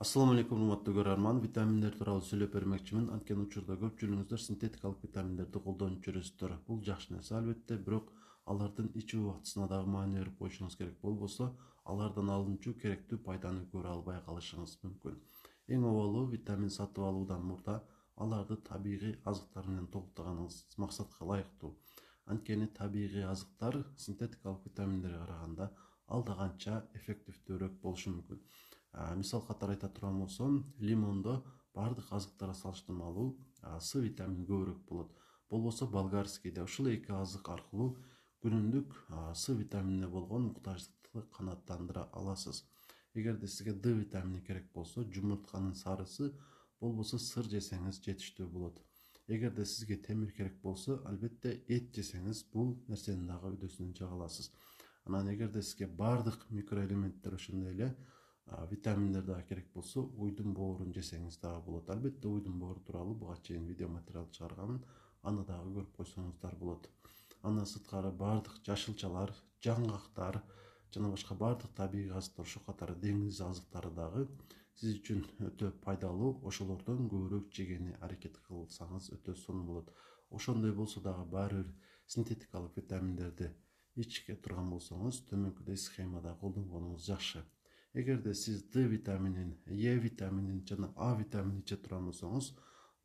Assalamu alaikum урматтуу көрөрман. Витаминдер тууралуу сүйлөп бермекчимин. Анткени учурда көпчүлүгүңүздөр синтетикалык витаминдерди колдонуп жүрөсүздөр. Бул жакшы нерсе албетте, бирок алардын ичүү убактысына дагы маани берип коюшуңуз керек. Болбосо алардан алынчу керектүү пайданы көрө албай калышыңыз мүмкүн. Эң обалуу витамин сатып алуудан мурда аларды табигый азыктар менен толуктаганыңыз максатка ылайыктуу. Анткени табигый азыктар синтетикалык витаминдерге караганда алда канча эффективдүүрөөк болушу мүмкүн. Мисал катары айта турган болсом, лимондо бардык азыктарга салыштырмалуу С витамини көбүрөөк болот. Болбосо болгарскийде ушул эки азык аркылуу күнүмдүк С витаминине болгон муктаждыкты канааттандыра аласыз. Эгерде сизге Д витамини керек болсо, жумуртканын сарысы, болбосо сыр жесеңиз жетиштүү болот. Эгерде сизге темир керек болсо, албетте эт жесеңиз бул нерсенин дагы өйдөсүнөн чыга аласыз. Анан эгерде сизге бардык микроэлементтер ошондой эле витаминдер дагы керек болсо, уйдун боорун жесеңиз дагы болот. Албетте уйдун боору тууралуу буга чейин видео материал чыгарганмын. Аны дагы көрүп койсоңуздар болот. Андан сырткары бардык жашылчалар, жаңгактар жана башка бардык табигый азыктар, ошол катары деңиз азыктары дагы сиз үчүн өтө пайдалуу. Ошолордон көбүрөөк жегени аракет кылсаңыз өтө сонун болот. Ошондой болсо дагы баары бир синтетикалык витаминдерди ичке турган болсоңуз, төмөнкүдөй схемада колдонгонуңуз жакшы. Эгерде сиз Д витаминин, Е витаминин жана А витаминин иче турган болсоңуз,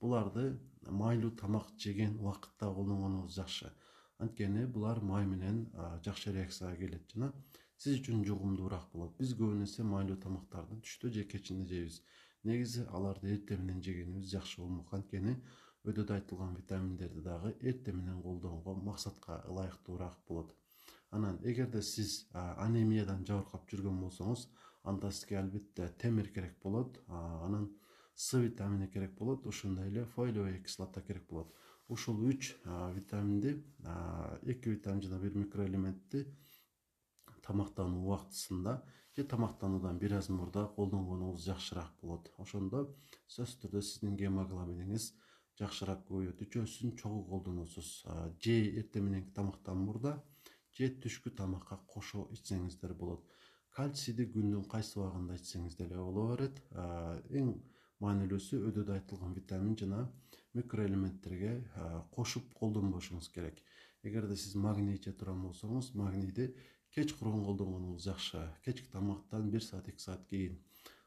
буларды майлуу тамак жеген убакытта колдонгонуңуз жакшы. Анткени булар май менен жакшы реакцияга келет жана сиз үчүн жугумдуураак болот. Биз көбүн эсе майлуу тамактарды түштө же кечинде жейбиз. Негизи аларды эртең менен жегенибиз жакшы болмок. Анткени өйдөдө айтылган витаминдерди дагы эртең менен колдонгонго максатка ылайыктуураак болот. Анан эгерде сиз анемиядан жабыркап жүргөн болсоңуз, анда сизге албетте темир керек болот, анан С витамини керек болот, ошондой эле фолиевая кислота керек болот. Ушул 3 витаминди, 2 витамин жана 1 микроэлементти тамактануу убактысында же тамактануудан бир аз мурда колдонгонуңуз жакшыраак болот. Ошондо сөзсүз түрдө сиздин гемоглобиниңиз жакшыраак көбөйөт. Үчөөсүн чогуу колдоносуз. Же эртең мененки тамактан мурда, же түшкү тамакка кошо ичсеңиздер болот. Кальцийди күндүн кайсы убагында ичсеңиз деле боло берет. Эң маанилүүсү өйдөдө айтылган витамин жана микроэлементтерге кошуп колдонбошуңуз керек. Эгерде сиз магний иче турган болсоңуз, магнийди кечкурун колдонгонуңуз жакшы. Кечки тамактан 1 саат 2 саат кийин.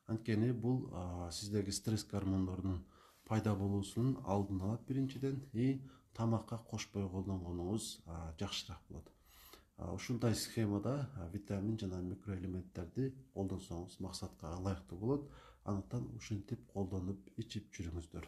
Анткени бул сиздеги стресс гормондорунун пайда болуусунун алдын алат биринчиден, и тамакка кошпой колдонгонуңуз жакшыраак болот. Ушундай схемада витамин жана микроэлементтерди колдонсоңуз максатка ылайыктуу болот. Андыктан ушинтип колдонуп ичип жүрүңүздөр.